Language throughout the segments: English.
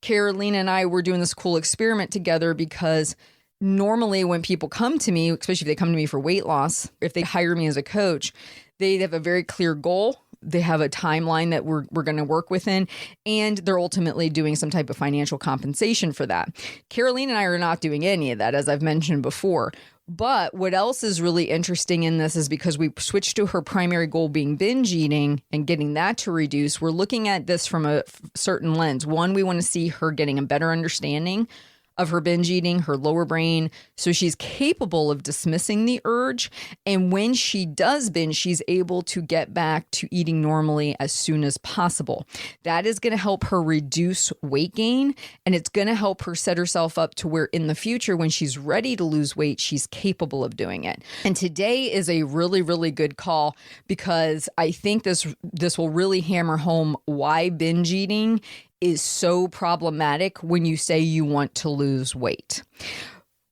Karolina and I were doing this cool experiment together because normally when people come to me, especially if they come to me for weight loss, if they hire me as a coach, they have a very clear goal. They have a timeline that we're going to work within, and they're ultimately doing some type of financial compensation for that. Karolina and I are not doing any of that, as I've mentioned before. But what else is really interesting in this is because we switched to her primary goal being binge eating and getting that to reduce, we're looking at this from a certain lens. One, we want to see her getting a better understanding of her binge eating, her lower brain, so she's capable of dismissing the urge. And when she does binge, she's able to get back to eating normally as soon as possible. That is going to help her reduce weight gain, and it's going to help her set herself up to where in the future, when she's ready to lose weight, she's capable of doing it. And today is a really, really good call because I think this will really hammer home why binge eating is so problematic when you say you want to lose weight.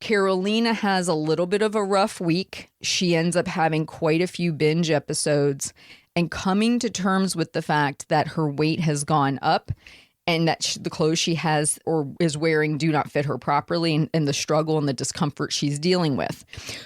Karolina has a little bit of a rough week. She ends up having quite a few binge episodes and coming to terms with the fact that her weight has gone up and that the clothes she has or is wearing do not fit her properly, and the struggle and the discomfort she's dealing with.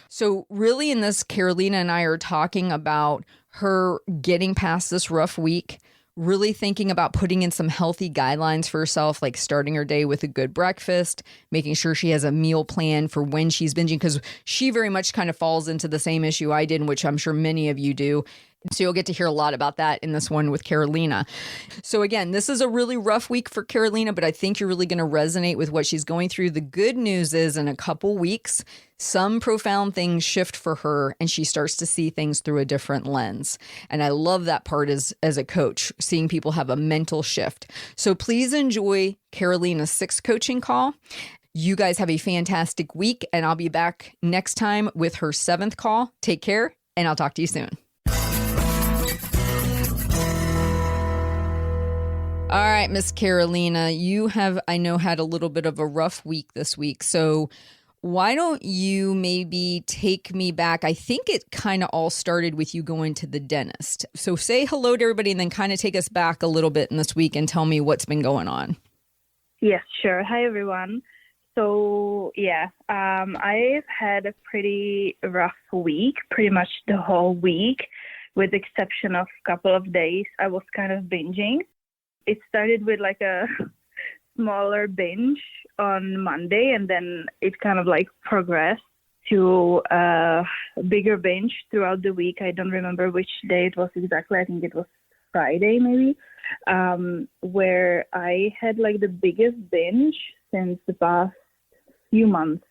So really in this, Karolina and I are talking about her getting past this rough week, really thinking about putting in some healthy guidelines for herself, like starting her day with a good breakfast, making sure she has a meal plan for when she's binging, because she very much kind of falls into the same issue I did, which I'm sure many of you do. So you'll get to hear a lot about that in this one with Karolina. So again, this is a really rough week for Karolina, but I think you're really going to resonate with what she's going through. The good news is in a couple weeks, some profound things shift for her and she starts to see things through a different lens. And I love that part as a coach, seeing people have a mental shift. So please enjoy Karolina's 6th coaching call. You guys have a fantastic week, and I'll be back next time with her 7th call. Take care, and I'll talk to you soon. All right, Miss Karolina, you have, I know, had a little bit of a rough week this week. So why don't you maybe take me back? I think it kind of all started with you going to the dentist. So say hello to everybody and then kind of take us back a little bit in this week and tell me what's been going on. Yes, sure. Hi, everyone. So, I've had a pretty rough week, pretty much the whole week, with the exception of a couple of days. I was kind of binging. It started with like a smaller binge on Monday, and then it kind of like progressed to a bigger binge throughout the week. I don't remember which day it was exactly. I think it was Friday maybe, where I had like the biggest binge since the past few months,